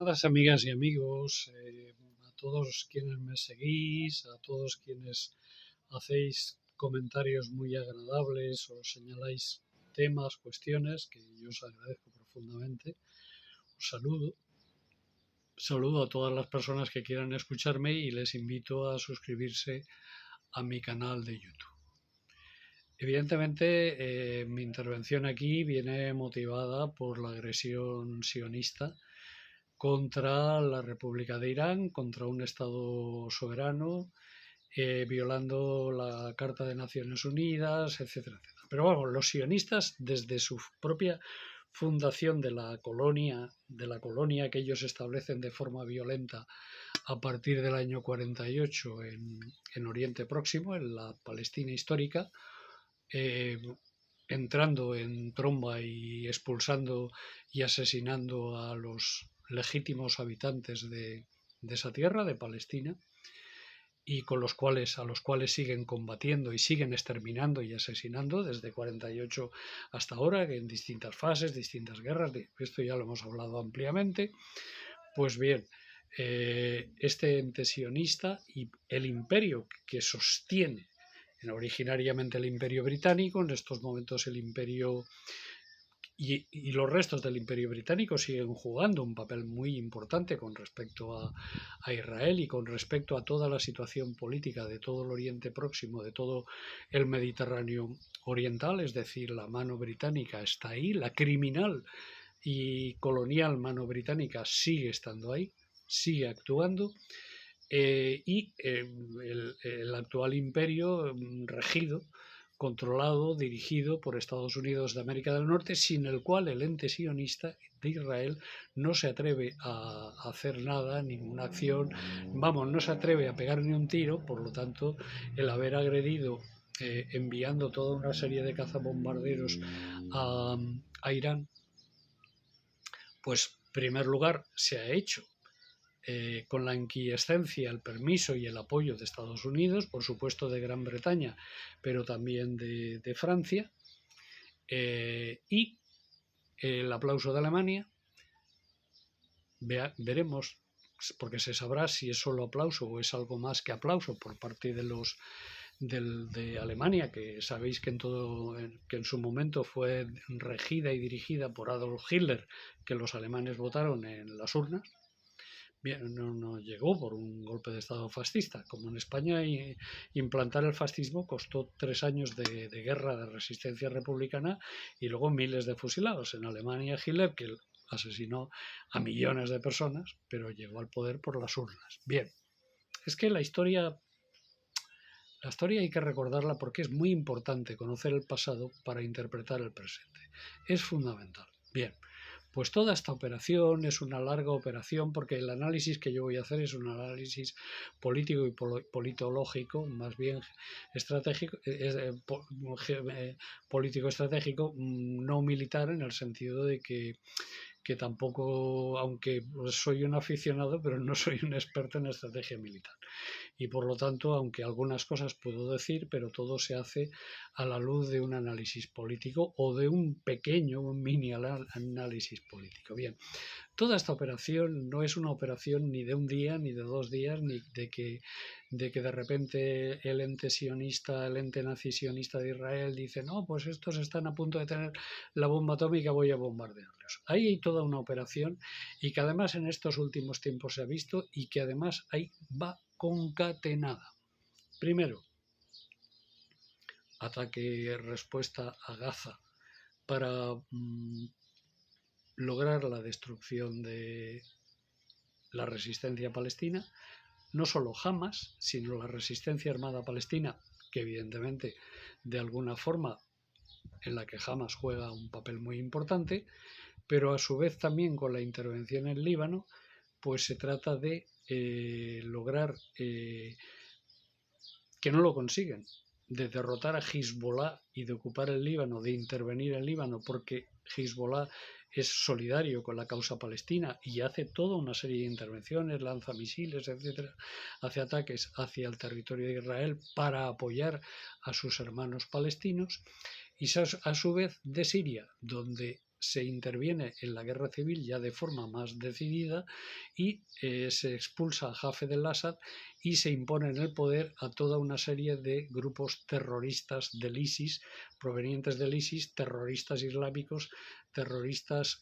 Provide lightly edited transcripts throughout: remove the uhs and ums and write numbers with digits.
Estimadas amigas y amigos, a todos quienes me seguís, a todos quienes hacéis comentarios muy agradables o señaláis temas, cuestiones que yo os agradezco profundamente, os saludo a todas las personas que quieran escucharme y les invito a suscribirse a mi canal de YouTube. Evidentemente, mi intervención aquí viene motivada por la agresión sionista contra la República de Irán, contra un Estado soberano, violando la Carta de Naciones Unidas, etcétera, etcétera. Pero vamos, los sionistas, desde su propia fundación de la colonia que ellos establecen de forma violenta a partir del año 48 en Oriente Próximo, en la Palestina histórica, eh, entrando en tromba y expulsando y asesinando a los legítimos habitantes de esa tierra, de Palestina, y con a los cuales siguen combatiendo y siguen exterminando y asesinando desde 48 hasta ahora, en distintas fases, distintas guerras, esto ya lo hemos hablado ampliamente. Pues bien, este ente sionista y el imperio que sostiene originariamente el imperio británico, en estos momentos el imperio y los restos del imperio británico siguen jugando un papel muy importante con respecto a Israel y con respecto a toda la situación política de todo el Oriente Próximo, de todo el Mediterráneo oriental, es decir, la mano británica está ahí, la criminal y colonial mano británica sigue estando ahí, sigue actuando. El actual imperio regido, controlado, dirigido por Estados Unidos de América del Norte, sin el cual el ente sionista de Israel no se atreve a hacer nada, ninguna acción, vamos, no se atreve a pegar ni un tiro. Por lo tanto, el haber agredido, enviando toda una serie de cazabombarderos a Irán, pues en primer lugar se ha hecho con la inquiescencia, el permiso y el apoyo de Estados Unidos, por supuesto de Gran Bretaña, pero también de Francia, y el aplauso de Alemania. Veremos, porque se sabrá si es solo aplauso o es algo más que aplauso por parte de Alemania, que sabéis que en su momento fue regida y dirigida por Adolf Hitler, que los alemanes votaron en las urnas. Bien, no llegó por un golpe de Estado fascista. Como en España, implantar el fascismo costó 3 años de guerra de resistencia republicana y luego miles de fusilados. En Alemania, Hitler, que asesinó a millones de personas, pero llegó al poder por las urnas. Bien, es que la historia hay que recordarla porque es muy importante conocer el pasado para interpretar el presente. Es fundamental. Bien, pues toda esta operación es una larga operación porque el análisis que yo voy a hacer es un análisis político y politológico, más bien estratégico, político estratégico, no militar, en el sentido de que tampoco, aunque soy un aficionado, pero no soy un experto en estrategia militar. Y por lo tanto, aunque algunas cosas puedo decir, pero todo se hace a la luz de un análisis político o de un mini análisis político. Bien, toda esta operación no es una operación ni de un día, ni de 2 días, ni de repente el ente sionista, el ente nazi sionista de Israel dice, no, pues estos están a punto de tener la bomba atómica, voy a bombardearlos. Ahí hay toda una operación y que además en estos últimos tiempos se ha visto y que además ahí va concatenada. Primero, ataque respuesta a Gaza para lograr la destrucción de la resistencia palestina, no solo Hamas, sino la resistencia armada palestina, que evidentemente de alguna forma en la que Hamas juega un papel muy importante, pero a su vez también con la intervención en Líbano, pues se trata de lograr que no lo consiguen, de derrotar a Hezbollah y de ocupar el Líbano, de intervenir en Líbano, porque Hezbollah es solidario con la causa palestina y hace toda una serie de intervenciones, lanza misiles, etcétera, hace ataques hacia el territorio de Israel para apoyar a sus hermanos palestinos, y a su vez de Siria, donde se interviene en la guerra civil ya de forma más decidida y se expulsa a Hafez al-Assad y se impone en el poder a toda una serie de grupos terroristas del ISIS, provenientes del ISIS, terroristas islámicos, terroristas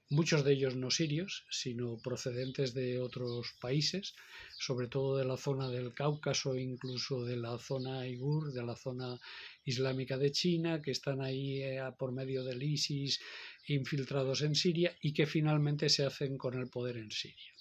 muchos de ellos no sirios, sino procedentes de otros países, sobre todo de la zona del Cáucaso, incluso de la zona uigur, de la zona islámica de China, que están ahí por medio del ISIS infiltrados en Siria y que finalmente se hacen con el poder en Siria.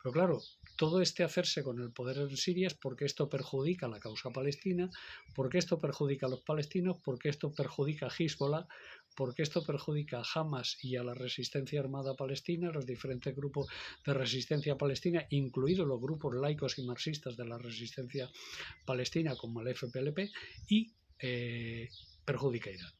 Pero claro, todo este hacerse con el poder en Siria es porque esto perjudica la causa palestina, porque esto perjudica a los palestinos, porque esto perjudica a Hezbollah, porque esto perjudica a Hamas y a la resistencia armada palestina, los diferentes grupos de resistencia palestina, incluidos los grupos laicos y marxistas de la resistencia palestina como el FPLP, y perjudica a Irán.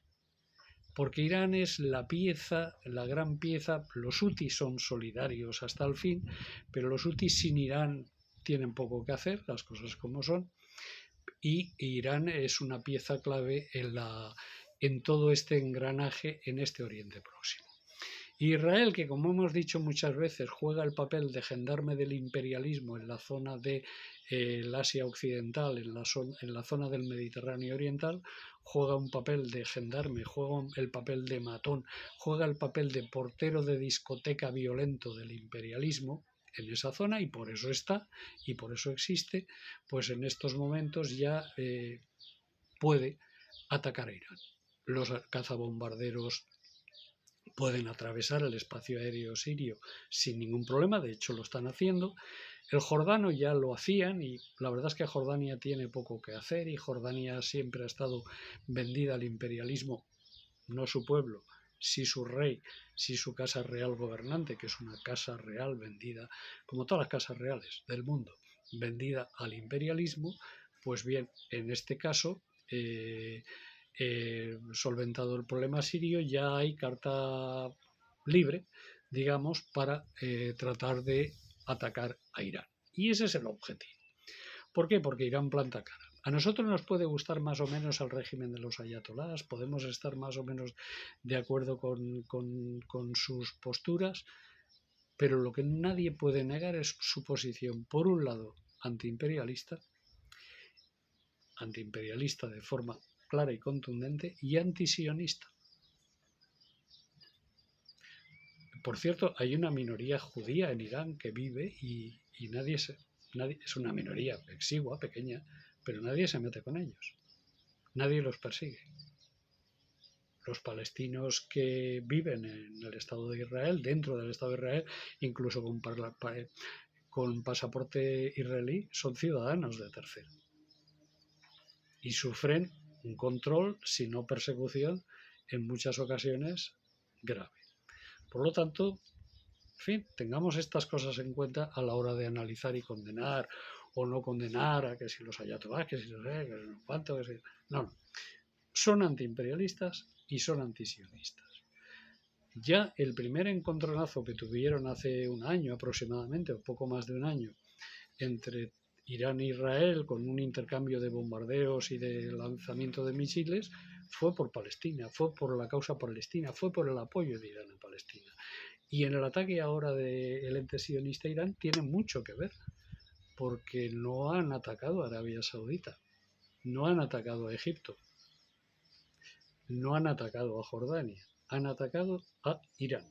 Porque Irán es la pieza, la gran pieza. Los hutis son solidarios hasta el fin, pero los hutis sin Irán tienen poco que hacer, las cosas como son, y Irán es una pieza clave en todo este engranaje en este Oriente Próximo. Israel, que como hemos dicho muchas veces, juega el papel de gendarme del imperialismo en la zona de Asia Occidental, en la zona del Mediterráneo Oriental, juega un papel de gendarme, juega el papel de matón, juega el papel de portero de discoteca violento del imperialismo en esa zona, y por eso está, y por eso existe, pues en estos momentos ya puede atacar a Irán. Los cazabombarderos pueden atravesar el espacio aéreo sirio sin ningún problema, de hecho lo están haciendo. El jordano ya lo hacían y la verdad es que Jordania tiene poco que hacer y Jordania siempre ha estado vendida al imperialismo, no su pueblo, sí su rey, sí su casa real gobernante, que es una casa real vendida, como todas las casas reales del mundo, vendida al imperialismo. Pues bien, en este caso solventado el problema sirio, ya hay carta libre, digamos, para tratar de atacar a Irán. Y ese es el objetivo. ¿Por qué? Porque Irán planta cara. A nosotros nos puede gustar más o menos el régimen de los ayatolás, podemos estar más o menos de acuerdo con sus posturas, pero lo que nadie puede negar es su posición, por un lado, antiimperialista de forma clara y contundente, y antisionista. Por cierto, hay una minoría judía en Irán que vive y nadie es una minoría exigua, pequeña, pero nadie se mete con ellos. Nadie los persigue. Los palestinos que viven en el Estado de Israel, dentro del Estado de Israel, incluso con pasaporte israelí, son ciudadanos de tercero. Y sufren un control, si no persecución, en muchas ocasiones grave. Por lo tanto, en fin, tengamos estas cosas en cuenta a la hora de analizar y condenar o no condenar a que si los ayatolás, que si los que no cuánto, que si... No. Son antiimperialistas y son antisionistas. Ya el primer encontronazo que tuvieron hace un año aproximadamente, o poco más de un año, entre Irán e Israel, con un intercambio de bombardeos y de lanzamiento de misiles, fue por Palestina, fue por la causa palestina, fue por el apoyo de Irán a Palestina. Y en el ataque ahora del ente sionista Irán tiene mucho que ver, porque no han atacado a Arabia Saudita, no han atacado a Egipto, no han atacado a Jordania, han atacado a Irán.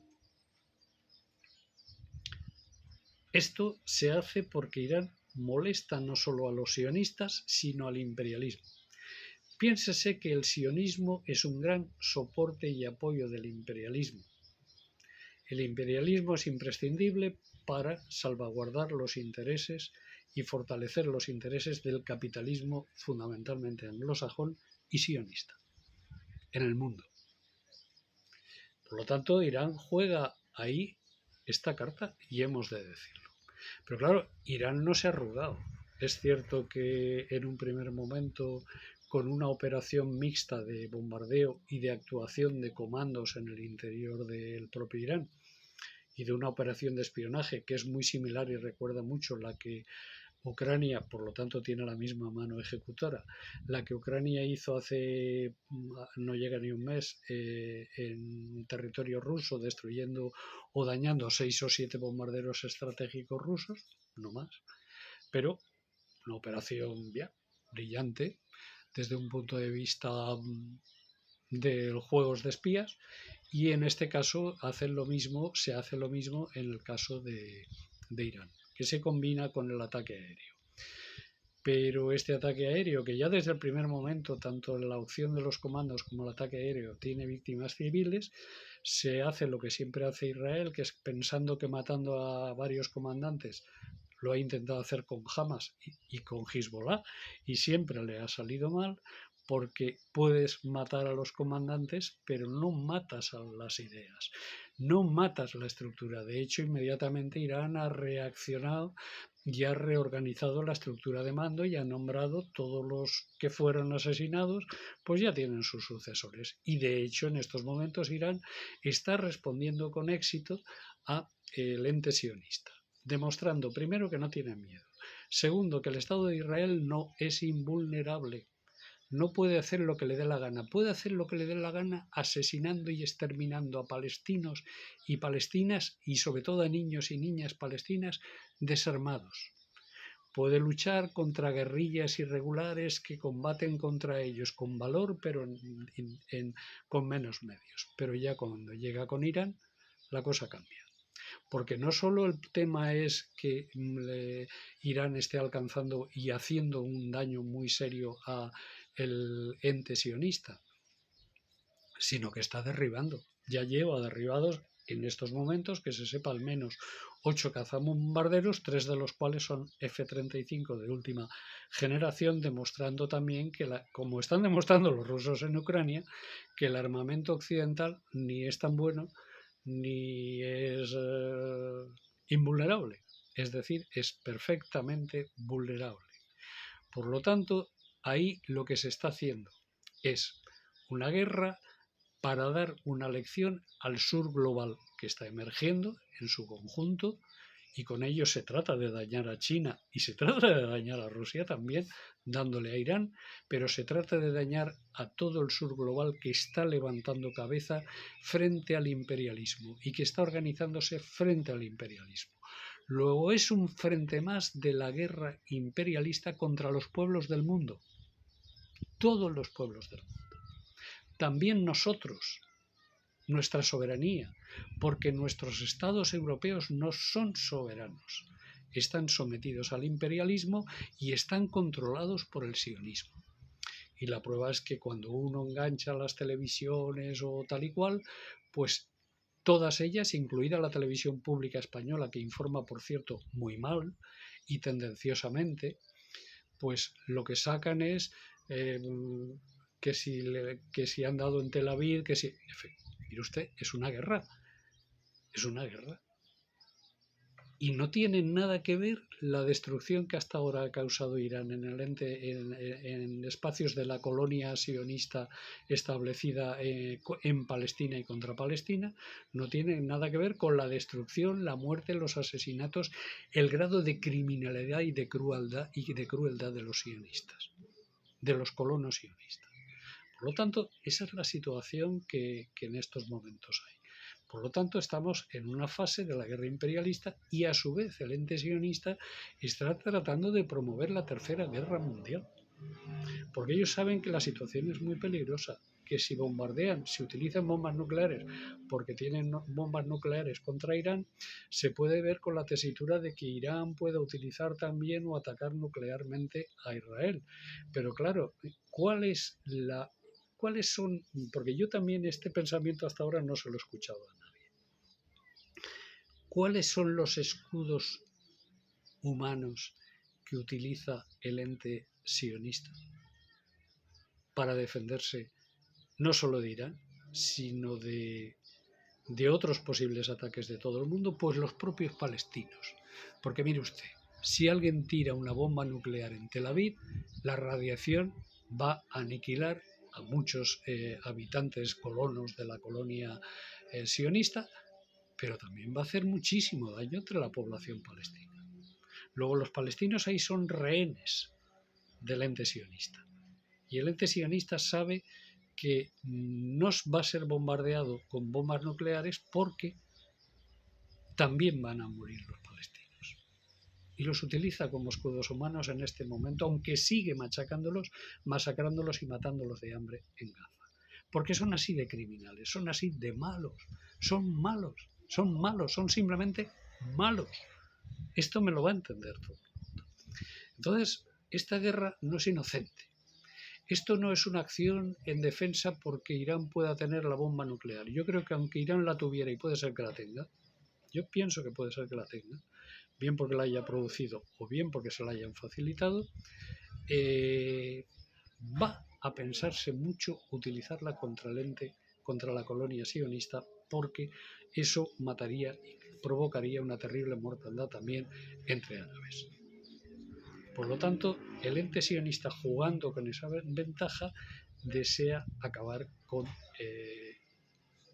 Esto se hace porque Irán molesta no solo a los sionistas, sino al imperialismo. Piénsese que el sionismo es un gran soporte y apoyo del imperialismo. El imperialismo es imprescindible para salvaguardar los intereses y fortalecer los intereses del capitalismo fundamentalmente anglosajón y sionista en el mundo. Por lo tanto, Irán juega ahí esta carta y hemos de decirlo. Pero claro, Irán no se ha arrugado. Es cierto que en un primer momento, con una operación mixta de bombardeo y de actuación de comandos en el interior del propio Irán, y de una operación de espionaje que es muy similar y recuerda mucho la que Ucrania, por lo tanto, tiene la misma mano ejecutora. La que Ucrania hizo hace no llega ni un mes en territorio ruso, destruyendo o dañando 6 o 7 bombarderos estratégicos rusos, no más. Pero una operación bien, brillante desde un punto de vista de juegos de espías, y en este caso se hace lo mismo en el caso de Irán, que se combina con el ataque aéreo. Pero este ataque aéreo, que ya desde el primer momento, tanto en la opción de los comandos como el ataque aéreo, tiene víctimas civiles, se hace lo que siempre hace Israel, que es pensando que matando a varios comandantes, lo ha intentado hacer con Hamas y con Hezbollah, y siempre le ha salido mal, porque puedes matar a los comandantes, pero no matas a las ideas, no matas la estructura. De hecho, inmediatamente Irán ha reaccionado y ha reorganizado la estructura de mando y ha nombrado todos los que fueron asesinados, pues ya tienen sus sucesores. Y de hecho, en estos momentos Irán está respondiendo con éxito a el ente sionista, demostrando primero que no tiene miedo, segundo que el Estado de Israel no es invulnerable, no puede hacer lo que le dé la gana, puede hacer lo que le dé la gana asesinando y exterminando a palestinos y palestinas, y sobre todo a niños y niñas palestinas desarmados. Puede luchar contra guerrillas irregulares que combaten contra ellos con valor, pero con menos medios. Pero ya cuando llega con Irán, la cosa cambia. Porque no solo el tema es que Irán esté alcanzando y haciendo un daño muy serio a el ente sionista, sino que está derribando. Ya lleva derribados en estos momentos, que se sepa, al menos 8 cazabombarderos, 3 de los cuales son F-35 de última generación, demostrando también que, como están demostrando los rusos en Ucrania, que el armamento occidental ni es tan bueno ni es invulnerable. Es decir, es perfectamente vulnerable. Por lo tanto, ahí lo que se está haciendo es una guerra para dar una lección al sur global, que está emergiendo en su conjunto, y con ello se trata de dañar a China y se trata de dañar a Rusia también, dándole a Irán, pero se trata de dañar a todo el sur global, que está levantando cabeza frente al imperialismo y que está organizándose frente al imperialismo. Luego es un frente más de la guerra imperialista contra los pueblos del mundo, todos los pueblos del mundo. También nosotros, nuestra soberanía, porque nuestros estados europeos no son soberanos, están sometidos al imperialismo y están controlados por el sionismo. Y la prueba es que cuando uno engancha las televisiones o tal y cual, pues todas ellas, incluida la televisión pública española, que informa, por cierto, muy mal y tendenciosamente, pues lo que sacan es que si han dado en Tel Aviv, que si... Mire usted, es una guerra. Es una guerra. Y no tiene nada que ver la destrucción que hasta ahora ha causado Irán en espacios de la colonia sionista establecida en Palestina y contra Palestina. No tiene nada que ver con la destrucción, la muerte, los asesinatos, el grado de criminalidad y de crueldad de los sionistas, de los colonos sionistas. Por lo tanto, esa es la situación que en estos momentos hay. Por lo tanto, estamos en una fase de la guerra imperialista y a su vez el ente sionista está tratando de promover la tercera guerra mundial. Porque ellos saben que la situación es muy peligrosa, que si bombardean, si utilizan bombas nucleares porque tienen bombas nucleares contra Irán, se puede ver con la tesitura de que Irán pueda utilizar también o atacar nuclearmente a Israel. Pero claro, ¿cuáles son? Porque yo también este pensamiento hasta ahora no se lo he escuchado a nadie. ¿Cuáles son los escudos humanos que utiliza el ente sionista para defenderse no solo de Irán, sino de otros posibles ataques de todo el mundo? Pues los propios palestinos. Porque mire usted, si alguien tira una bomba nuclear en Tel Aviv, la radiación va a aniquilar a muchos habitantes colonos de la colonia sionista, pero también va a hacer muchísimo daño entre la población palestina. Luego los palestinos ahí son rehenes del ente sionista. Y el ente sionista sabe que no va a ser bombardeado con bombas nucleares porque también van a morir los palestinos. Y los utiliza como escudos humanos en este momento, aunque sigue masacrándolos y matándolos de hambre en Gaza. Porque son así de criminales, son así de malos, son simplemente malos. Esto me lo va a entender todo. Entonces, esta guerra no es inocente. Esto no es una acción en defensa porque Irán pueda tener la bomba nuclear. Yo creo que aunque Irán la tuviera, y puede ser que la tenga, yo pienso que puede ser que la tenga, bien porque la haya producido o bien porque se la hayan facilitado, va a pensarse mucho utilizarla contra la colonia sionista, porque eso mataría y provocaría una terrible mortandad también entre árabes. Por lo tanto, el ente sionista, jugando con esa ventaja, desea acabar con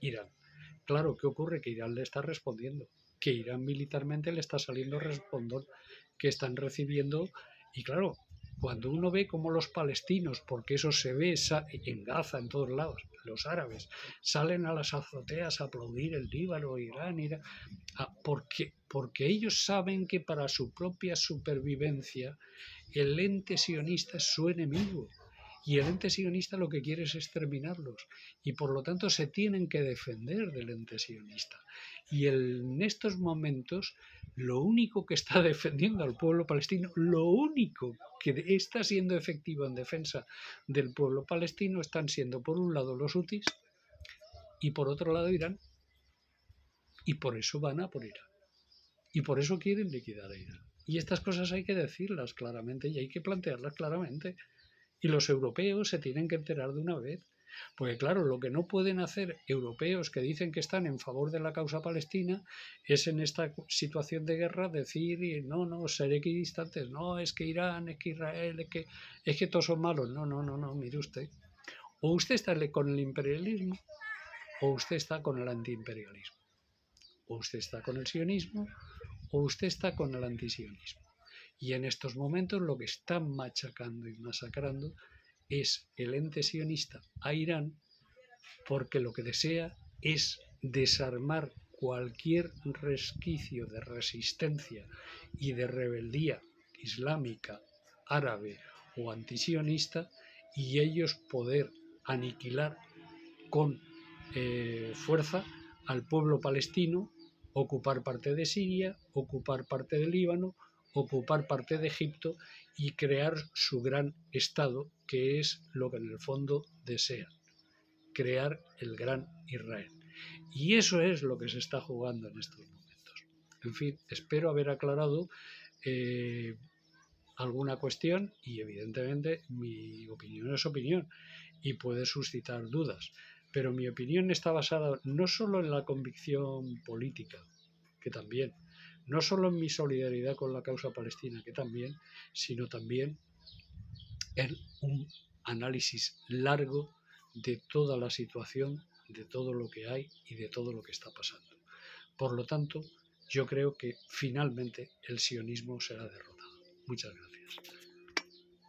Irán. Claro, ¿qué ocurre? Que Irán le está respondiendo, que Irán militarmente le está saliendo respondón, que están recibiendo, y claro, cuando uno ve cómo los palestinos, porque eso se ve en Gaza, en todos lados, los árabes, salen a las azoteas a aplaudir el Líbano, Irán, porque ellos saben que para su propia supervivencia el ente sionista es su enemigo. Y el ente sionista lo que quiere es exterminarlos. Y por lo tanto se tienen que defender del ente sionista. Y en estos momentos, lo único que está defendiendo al pueblo palestino, lo único que está siendo efectivo en defensa del pueblo palestino, están siendo por un lado los hutis y por otro lado Irán. Y por eso van a por Irán. Y por eso quieren liquidar a Irán. Y estas cosas hay que decirlas claramente y hay que plantearlas claramente. Y los europeos se tienen que enterar de una vez. Porque claro, lo que no pueden hacer europeos que dicen que están en favor de la causa palestina es en esta situación de guerra decir, no, ser equidistantes, no, es que Irán, es que Israel, es que todos son malos. No, mire usted. O usted está con el imperialismo o usted está con el antiimperialismo. O usted está con el sionismo o usted está con el antisionismo. Y en estos momentos lo que están machacando y masacrando es el ente sionista a Irán, porque lo que desea es desarmar cualquier resquicio de resistencia y de rebeldía islámica, árabe o antisionista, y ellos poder aniquilar con fuerza al pueblo palestino, ocupar parte de Siria, ocupar parte del Líbano, ocupar parte de Egipto y crear su gran Estado, que es lo que en el fondo desean, crear el gran Israel. Y eso es lo que se está jugando en estos momentos. En fin, espero haber aclarado alguna cuestión y evidentemente mi opinión es opinión y puede suscitar dudas. Pero mi opinión está basada no solo en la convicción política, que también, no solo en mi solidaridad con la causa palestina, que también, sino también en un análisis largo de toda la situación, de todo lo que hay y de todo lo que está pasando. Por lo tanto, yo creo que finalmente el sionismo será derrotado. Muchas gracias.